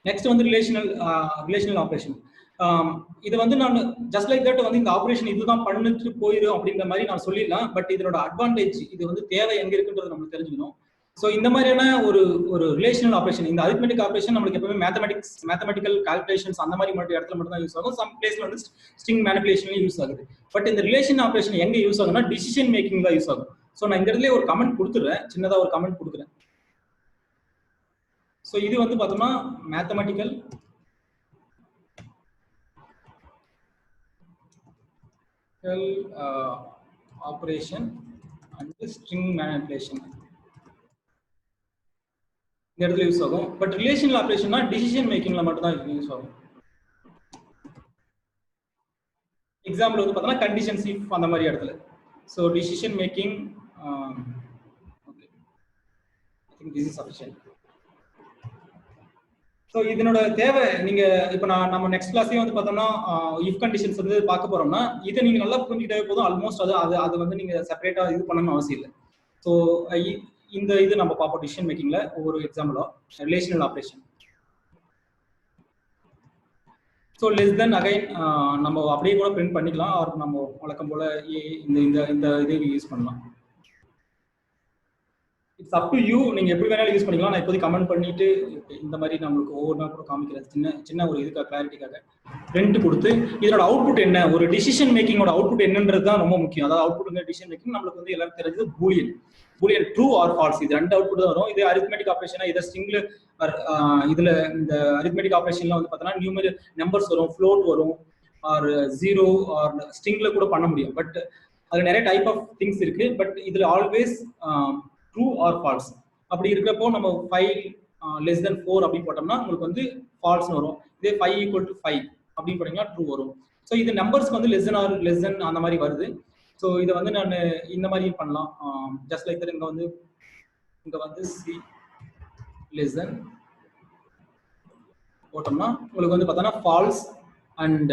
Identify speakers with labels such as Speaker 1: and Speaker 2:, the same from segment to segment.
Speaker 1: Next வந்து relational operation. இது வந்து நான் ஜஸ்ட் லைக் தட் வந்து இந்த ஆப்ரேஷன் இதுதான் பண்ணிட்டு போயிடும் அப்படின்ற மாதிரி நான் சொல்லிடலாம். பட் இதனோட அட்வான்டேஜ், இது வந்து தேவை எங்க இருக்குன்றது நம்ம தெரிஞ்சுக்கணும். ஸோ இந்த மாதிரியான ஒரு ஒரு ரிலேஷனல் ஆப்ரேஷன், இந்த அரித்மெட்டிக் ஆப்ரேஷன் நம்மளுக்கு எப்பவுமே மேத்தமெட்டிக்கல் கால்குலேஷன்ஸ் அந்த மாதிரி மட்டும் இடத்துல மட்டும் தான் யூஸ் ஆகும். சம் பிளேஸ்ல வந்து ஸ்ட்ரிங் மேனிபுலேஷன்லயும் யூஸ் ஆகுது. பட் இந்த ரிலேஷன் ஆப்ரேஷன் எங்க யூஸ் ஆகும்னா டிசிஷன் மேக்கிங் தான் யூஸ் ஆகும். ஸோ நான் இந்த இடத்துல ஒரு கமெண்ட் கொடுத்துறேன், சின்னதா ஒரு கமெண்ட் கொடுக்குறேன். ஸோ இது வந்து பார்த்தோம்னா mathematical operation and string manipulation இந்த இடத்துல யூஸ் ஆகும். பட் ரிலேஷனல் ஆப்ரேஷன்னா டிசிஷன் மேக்கிங்ல மட்டும் தான் யூஸ் ஆகும். எக்ஸாம்பிள் வந்து பார்த்தோம்னா கண்டிஷன்ஸ் இஃப் அந்த மாதிரி இடத்துல. So decision making, okay, I think this is sufficient. So இதனோட தேவை நீங்க இப்போ நம்ம நெக்ஸ்ட் கிளாஸ்லயே வந்து பார்த்தோம்னா இஃப் கண்டிஷன்ஸ் வந்து பார்க்க போறோம்னா இதை நீங்க நல்லா புரிஞ்சுக்கிட்டே போதும். ஆல்மோஸ்ட் அது வந்து நீங்க செப்பரேட்டா இது பண்ணணும்னு அவசியம் இல்லை. ஸோ இந்த இது நம்ம பார்ப்போம் டிசிஷன் மேக்கிங்ல ஒவ்வொரு எக்ஸாம்பிளா relational operation. So less then again நம்ம அப்படியே கூட பிரிண்ட் பண்ணிக்கலாம், ஆர் நம்ம வழக்கம் போல இந்த இதை யூஸ் பண்ணலாம். இட்ஸ் அப் டு யூ, நீங்க எப்படி வேணாலும் யூஸ் பண்ணிக்கலாம். நான் இப்போதைக்கு கமெண்ட் பண்ணிட்டு இந்த மாதிரி நம்மளுக்கு ஒவ்வொரு கூட காமிக்கிறேன், சின்ன ஒரு இதுக்காக கிளாரிட்டிக்காக பிரிண்ட் கொடுத்து இதோட அவுட்புட் என்ன, ஒரு டிசிஷன் மேக்கிங்கோட அவுட்புட் என்னன்றது தான் ரொம்ப முக்கியம். அதாவது அவுட்புட் டிசிஷன் மேக்கிங் நம்மளுக்கு வந்து எல்லாரும் தெரிஞ்சது பூலியன் ட்ரூ ஆர் ஃபால்ஸ், இது ரெண்டு அவுட்புட் தான் வரும். இது அரித்மெட்டிக் ஆப்ரேஷனா இதை ஸ்ட்ரிங்ல இதுல இந்த அரித்மெட்டிக் ஆப்ரேஷன்ல வந்து பார்த்தோன்னா நியூமரல் நம்பர்ஸ் வரும், ஃப்ளோட் வரும், ஆர் ஜீரோ ஆர் ஸ்ட்ரிங்ல கூட பண்ண முடியும். பட் அதுல நிறைய டைப் ஆஃப் திங்ஸ் இருக்கு. பட் இதுல ஆல்வேஸ் ட்ரூ ஆர் ஃபால்ஸ் அப்படி இருக்கிறப்போ நம்ம 5 less than 4 அப்படின்னு போட்டோம்னா உங்களுக்கு வந்து ஃபால்ஸ்னு வரும். இதே 5 = 5 அப்படின்னு போட்டீங்கன்னா ட்ரூ வரும். ஸோ இது நம்பர்ஸ்க்கு வந்து லெஸ் தென் அந்த மாதிரி வருது. ஸோ இதை வந்து நான் இந்த மாதிரி பண்ணலாம். ஜஸ்ட் லைக் இங்க வந்து சி லெஸ் தென் போட்டோம்னா உங்களுக்கு வந்து பார்த்தோன்னா ஃபால்ஸ் அண்ட்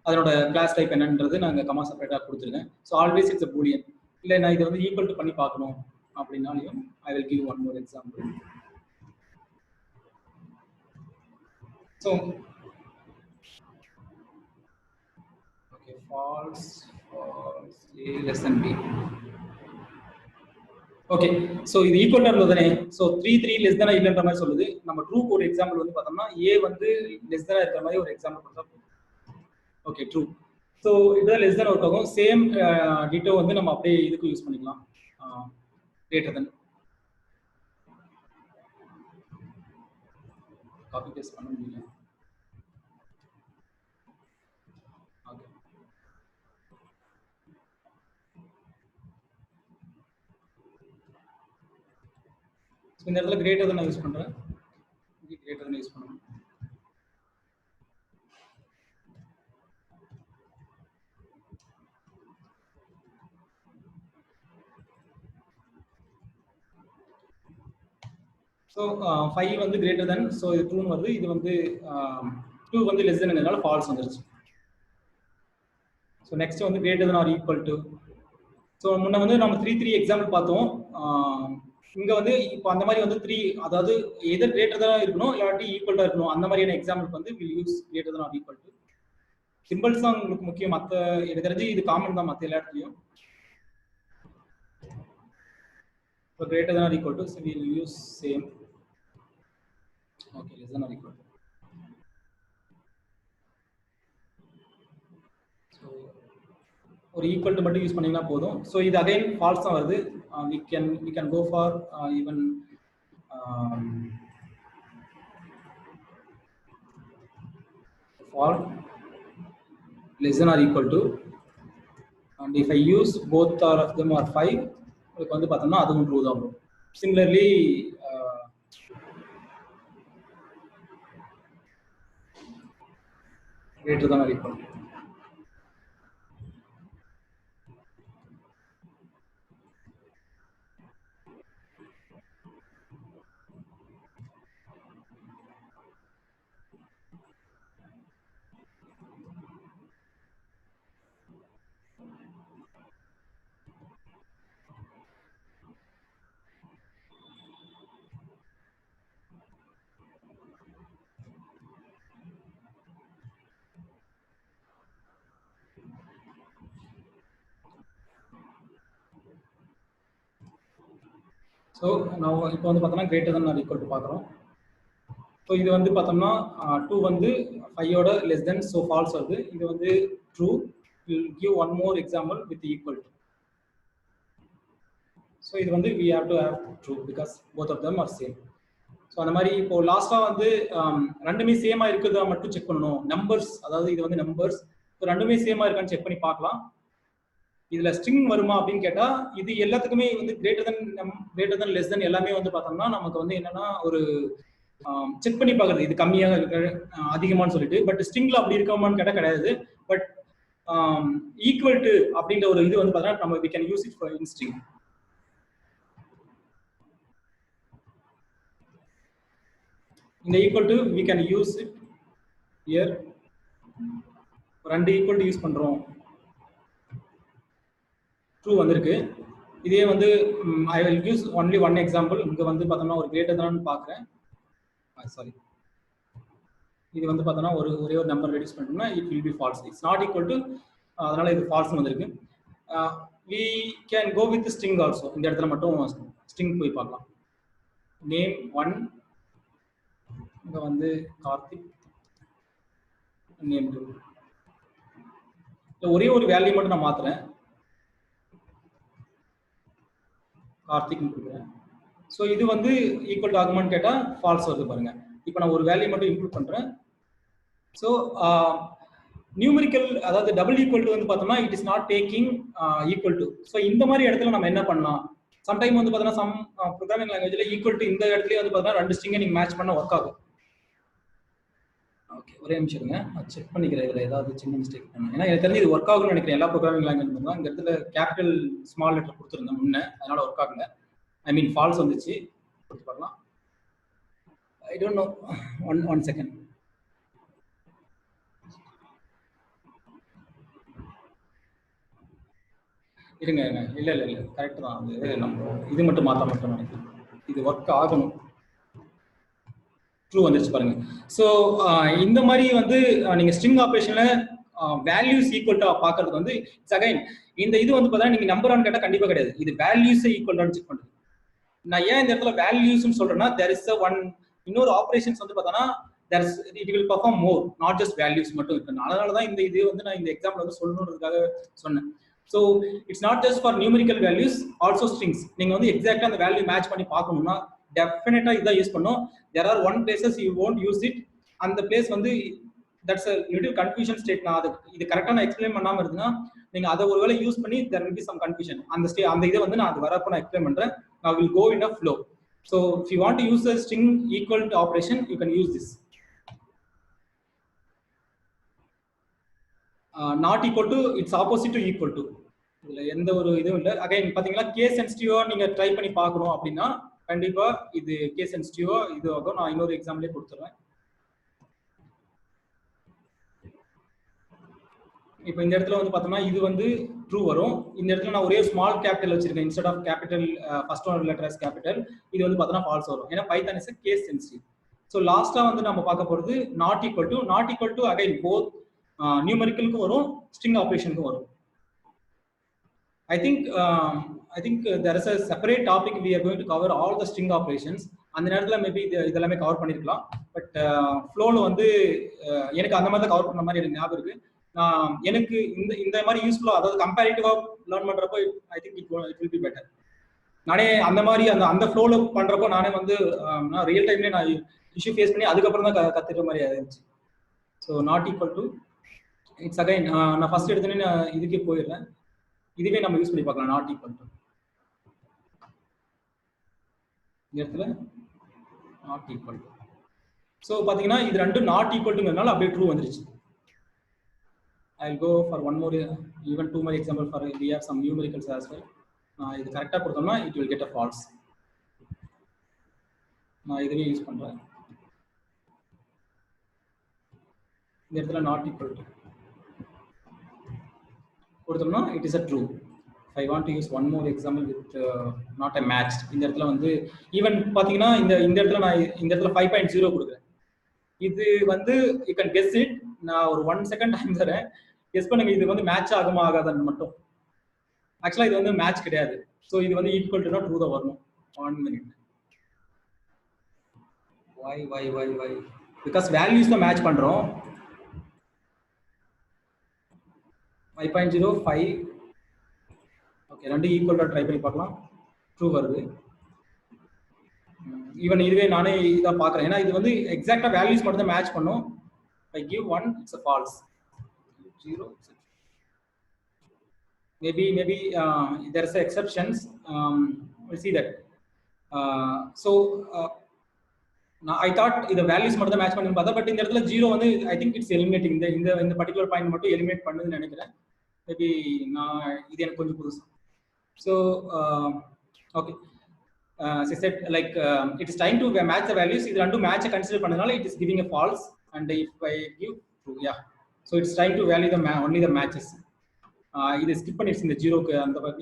Speaker 1: அதனோட கிளாஸ் டைப் என்னன்றது நாங்கள் கமா செப்பரேட்டாக கொடுத்துருக்கேன். So always it's a boolean. இல்லை நான் இதை வந்து ஈக்குவல் டு பண்ணி பார்க்கணும் அப்படின்னாலையும் I will give one more example. So okay, false a less than b. Okay, so இது ஈக்குவல் டு தானே. ஸோ 3 less than இல்லைன்ற மாதிரி சொல்லுது. நம்ம ட்ரூக்கு ஒரு எக்ஸாம்பிள் வந்து பார்த்தோம்னா a வந்து லெஸ் தேனா இருக்கிற மாதிரி ஒரு எக்ஸாம்பிள் கொடுத்தா ஓகே ட்ரூ. ஸோ இதுதான் லெஸ் தேன் ஒர்க் ஆகும். சேம் டிட்டோ வந்து நம்ம அப்படியே இதுக்கு யூஸ் பண்ணிக்கலாம், கிரேட்டர் தென். காப்பி பேஸ்ட் பண்ண முடியல. ஓகே, இந்த இடத்துல கிரேட்டர் தென் யூஸ் பண்றேன். கிரேட்டர் தென் யூஸ் பண்ணணும். ஸோ 5 வந்து கிரேட்டர் தென், ஸோ இது 2 வருது. இது வந்து 2 வந்து லெஸ் தென்னால ஃபால்ஸ் வந்துருச்சு. ஸோ நெக்ஸ்ட் வந்து greater than or equal to. So முன்ன வந்து நம்ம 3 எக்ஸாம்பிள் பார்த்தோம். இங்க வந்து இப்போ அந்த மாதிரி வந்து 3, அதாவது எதர் கிரேட்டர் தான் இருக்கணும் இல்லாட்டி ஈக்குவல் தான் இருக்கணும். அந்த மாதிரியான எக்ஸாம்பிள் வந்து will use greater than or equal to. Symbols தான் உங்களுக்கு முக்கியம், மற்ற எனக்கு தெரிஞ்சு இது காமன் தான் மற்ற எல்லா இடத்துலையும். So greater than or equal to, so we will use same. Okay, less than or equal to. So or equal to மட்டும் யூஸ் பண்ணீங்கன்னா போதும். So இது again false தான் வருது. We can go for even for less than or equal to, and if I use both of them are 5, உங்களுக்கு வந்து பார்த்தோம்னா அதுவும் ட்ரூ தான் வரும். Similarly greater than or equal to. So நான் இப்போ வந்து பார்த்தோம்னா greater than or equal to பார்க்குறோம். ஸோ இது வந்து பார்த்தோம்னா 2 வந்து 5ஓட லெஸ் தென், ஸோ ஃபால்ஸ் வருது. இது வந்து true. Will give one more example with equal to. So இது வந்து we have to have true because both of them are same. So அந்த மாதிரி இப்போ லாஸ்ட்டாக வந்து ரெண்டுமே சேமாக இருக்குதா மட்டும் செக் பண்ணணும். நம்பர்ஸ், அதாவது இது வந்து நம்பர்ஸ், ஸோ ரெண்டுமே சேமாக இருக்கான்னு செக் பண்ணி பார்க்கலாம். இதில் ஸ்ட்ரிங் வருமா அப்படின்னு கேட்டால் இது எல்லாத்துக்குமே வந்து கிரேட்டர் தென் லெஸ் தென் எல்லாமே வந்து பார்த்தோம்னா நமக்கு வந்து என்னன்னா ஒரு செக் பண்ணி பார்க்குறது இது கம்மியாக இருக்கு அதிகமானு சொல்லிட்டு. பட் ஸ்ட்ரிங்ல அப்படி இருக்கமான்னு கேட்டால் கிடையாது. பட் ஈக்குவல் டு அப்படின்ற ஒரு இது வந்து பார்த்தோம்னா நம்ம we can use it for in string. இந்த equal to we can use it here. ரெண்டு ஈக்குவல் டு யூஸ் பண்றோம், ட்ரூ வந்திருக்கு. இதே வந்து I will use only one example. இங்க வந்து பார்த்தோம்னா ஒரு கிரேட்டர் தான் பார்க்குறேன். சாரி, இது வந்து பார்த்தோம்னா ஒரே ஒரு நம்பர் ரெடியூஸ் பண்ணோம்னா it will be falls. It's not equal to, அதனால இது ஃபால்ஸ் வந்திருக்கு. we can go with string also. இந்த இடத்துல மட்டும் ஸ்ட்ரிங் போய் பார்க்கலாம். நேம் 1, இங்க வந்து கார்த்திக், நேம் 2. ஒரே ஒரு வேல்யூ மட்டும் நான் மாத்துறேன், கார்த்திக் கொடுக்குறேன். ஸோ இது வந்து ஈக்குவல் டு ஆகுமான்னு கேட்டால் ஃபால்ஸ் வருது பாருங்க. இப்போ நான் ஒரு வேல்யூ மட்டும் இன்க்ளூட் பண்றேன். ஸோ நியூமரிக்கல், அதாவது டபுள் ஈக்குவல் டு வந்து பார்த்தோம்னா it is not taking equal to. So இந்த மாதிரி இடத்துல நம்ம என்ன பண்ணலாம், சம்டைம் வந்து பார்த்தோம்னா சம் ப்ரோக்ராமிங் லாங்குவேஜ்ல ஈக்குவல் டு இந்த இடத்துல வந்து பார்த்தோம்னா ரெண்டு ஸ்ட்ரிங்கை நீங்கள் மேட்ச் பண்ண ஒர்க் ஆகும். ஓகே, ஒரே நிமிஷம் இருங்க, நான் செக் பண்ணிக்கிறேன் இதில் ஏதாவது சின்ன மிஸ்டேக் பண்ணேன். ஏன்னா எனக்கு தெரிஞ்சு இது ஒர்க் ஆகும்னு நினைக்கிறேன். எல்லா ப்ரோக்ராமிங் லாங்குவேஜ் தான் இந்த இடத்துல கேபிட்டல் ஸ்மால் லெட்டர் கொடுத்துருந்தேன் முன்னே, அதனால ஒர்க் ஆகல. ஐ மீன் ஃபால்ஸ் வந்துச்சு. கொடுத்து பார்க்கலாம். I don't know, one second. இருங்க, இல்லை கரெக்ட் தான். அது நம்ம இது மட்டும் மாற்ற மட்டும் நினைக்கிறேன். இது ஒர்க் ஆகணும். ட்ரூ வந்துருச்சு பாருங்க. ஸோ இந்த மாதிரி வந்து நீங்க ஸ்ட்ரிங் ஆப்ரேஷன்ல வேல்யூஸ் ஈக்குவல் டு பார்க்கறதுக்கு வந்து அகைன் இந்த இது வந்து பார்த்தா நீங்க நம்பரான்னு கேட்டால் கண்டிப்பாக கிடையாது. இது வேல்யூஸ் ஈக்குவல் செக் பண்ணுறது. நான் ஏன் இந்த இடத்துல வேல்யூஸ்ன்னு சொல்றேன்னா there is a one இன்னொரு ஆப்ரேஷன்ஸ் வந்து பார்த்தோன்னா it will perform more, not just values மட்டும் இருக்கு. அதனால தான் இந்த இது வந்து நான் இந்த எக்ஸாம்பிள் வந்து சொல்லணுன்றதுக்காக சொன்னேன். So it's not just for numerical values, also strings. நீங்க வந்து எக்ஸாக்டா அந்த வேல்யூ மேட்ச் பண்ணி பார்க்கணும்னா டெஃபினட்டா இதான் யூஸ் பண்ணும். there are one places you won't use it. அந்த பிளேஸ் வந்து that's a little confusion state. நான் அது இது கரெக்டா நான் எக்ஸ்பிளைன் பண்ணாம இருந்தேன்னா நீங்க அதை ஒருவேளை யூஸ் பண்ணி there will be some confusion. அந்த இதை வந்து நான் அது வரப்போ நான் எக்ஸ்பிளைன் பண்றேன். I will go in a flow. So if you want to use a string equal to operation, you can use this. Not equal to, it's opposite to equal to. இதுல எந்த ஒரு இதுவும் இல்லை. அகைன் பாத்தீங்களா, case சென்சிட்டிவா நீங்க try பண்ணி பார்க்கணும் அப்படின்னா கண்டிப்பா இது கேஸ் சென்சிட்டிவா இது ஆகும். நான் இன்னொரு எக்ஸாம்பிளே கொடுத்துறேன். இப்போ இந்த இடத்துல வந்து பார்த்தோம்னா இது வந்து ட்ரூ வரும். இந்த இடத்துல நான் ஒரே ஸ்மால் கேபிட்டல் வச்சிருக்கேன் instead of capital, first one letter as capital. இது வந்து பார்த்தோம்னா ஃபால்ஸ் வரும். ஏன்னா Python is case sensitive. So லாஸ்டா வந்து நம்ம பார்க்க போறது not equal to again both நியூமரிக்கலுக்கும் வரும், ஸ்ட்ரிங் ஆப்ரேஷனுக்கும் வரும். I think there is a separate topic we are going to cover all the string operations. அந்த நேரத்துல மேபி இதெல்லாமே கவர் பண்ணிருக்கலாம். பட் ஃப்ளோல வந்து எனக்கு அந்த மாதிரி தான் கவர் பண்ண மாதிரி எனக்கு ஞாபகம் இருக்கு. எனக்கு இந்த மாதிரி யூஸ்ஃபுல்லா, அதாவது கம்பேரிட்டிவா லேர்ன் பண்றப்போ I think it will be better. நானே அந்த மாதிரி அந்த ஃப்ளோல பண்றப்போ நானே வந்து நான் ரியல் டைம்லேயே நான் இஷ்யூ ஃபேஸ் பண்ணி அதுக்கப்புறம் தான் கத்துக்கிற மாதிரி ஆயிருச்சு. So not equal to it's again நான் ஃபர்ஸ்ட் எடுத்தோன்னே நான் இதுக்கே போயிடுறேன். இதுவே நம்ம யூஸ் பண்ணி பார்க்கலாம். நாட் ஈக்குவல் டு இந்த இடத்துல நாட் ஈக்குவல் டு. ஸோ பார்த்தீங்கன்னா இது ரெண்டும் நாட் ஈக்குவல் டுங்கிறதுனால அப்படியே ட்ரூ வந்துருச்சு. I'll go for one more, even two more example for we have some numericals as well. இது கரெக்டா கொடுத்தோம்னா it will get a false. நான் இதுவே யூஸ் பண்றேன். இந்த இடத்துல not equal to கொடுத்தோம்னா it is a true. If I want to use one more example with not a matched, இந்த இடத்துல வந்து even பாத்தீங்கன்னா இந்த இடத்துல நான் இந்த இடத்துல 5.0 கொடுக்குறேன். இது வந்து you can guess it. நான் ஒரு 1 second டைம் தரேன், கெஸ் பண்ணுங்க இது வந்து மேட்ச் ஆகுமா ஆகாதான்னு மட்டும். ஆக்சுவலா இது வந்து மேட்ச் கிடையாது. ஸோ இது வந்து ஈக்குவல் டு ட்ரூ தான் வரணும். 1 minute. Why? Because values தான் மேட்ச் பண்றோம். 5.05 ஓகே, ரெண்டு ஈக்குவல் ட்ரை பண்ணி பார்க்கலாம். ட்ரூ வருது. ஈவன் இதுவே நானே இதான் பார்க்குறேன், ஏன்னா இது வந்து எக்ஸாக்டா வேல்யூஸ் மட்டும் தான் மேட்ச் பண்ணும். I give 1, it's a false. 0. Maybe there's exceptions. We'll see that. I thought the values மட்டும் தான் மேட்ச் பண்ணி பார்த்தா, பட் இந்த இடத்துல 0 வந்து I think it's eliminating. இந்த பர்టిక్యులர் பாயிண்ட் மட்டும் எலிமினேட் பண்ணுதுன்னு நினைக்கிறேன். மேபி நான் இது எனக்கு கொஞ்சம் புதுசு. So okay, as I said, like it is trying to match the values. இது ரெண்டும் மேட்ச் கன்சிடர் பண்ணனால it is giving a false, and if I give true, yeah, so it's trying to value the only the matches. இது skip பண்ணிடுச்சு இந்த 0க்கு,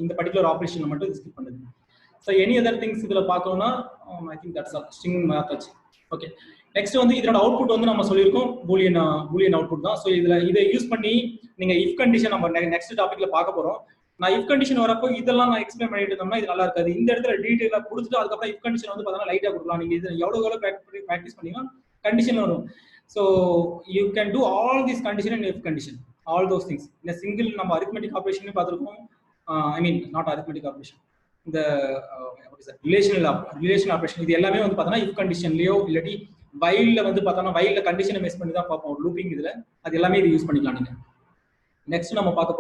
Speaker 1: இந்த particular operation மட்டும் இது ஸ்கிப் பண்ணுது. So any other things இதுல பார்க்கணும்னா I think that's all. string மாத்தாச்சு. ஓகே, நெக்ஸ்ட் வந்து இதோட அவுட்புட் வந்து நம்ம சொல்லியிருக்கோம் பூலியன் அவுட்புட் தான். ஸோ இதை யூஸ் பண்ணி நீங்க இஃப் கண்டிஷன் நம்ம நெக்ஸ்ட் டாபிக்ல பார்க்க போறோம். நான் இஃப் கண்டிஷன் வரப்போ இதெல்லாம் நான் எக்ஸ்பிளைன் பண்ணிட்டு இருந்தோம்னா இது நல்லா இருக்காது. இந்த இடத்துல டீடைலா கொடுத்துட்டு அதுக்கப்புறம் இஃப் கண்டிஷன் வந்து பார்த்தா லைட்டா கொடுக்கலாம். நீங்க இது எவ்வளவு ப்ராக்டிஸ் பண்ணீங்கன்னா கண்டிஷன் வரும். So you can do all this condition and if condition, all those things. இந்த சிங்கிள் நம்ம அரித்மெட்டிக் ஆபரேஷன் பார்த்துருக்கோம். ஐ மீன் நாட் அரித்மெட்டிக் ஆபரேஷன், இந்த ரிலேஷனல் ஆபரேஷன், இது எல்லாமே வந்து பார்த்தோன்னா இஃப் கண்டிஷன்லயோ இல்லாட்டி வைல்ல வந்து பார்த்தோம்னா வைல்ல கண்டிஷனை மிஸ் பண்ணி தான் பார்ப்போம் லூப்பிங். இதுல அது எல்லாமே இது யூஸ் பண்ணிக்கலாம் நீங்க. நெக்ஸ்ட் நம்ம பார்க்க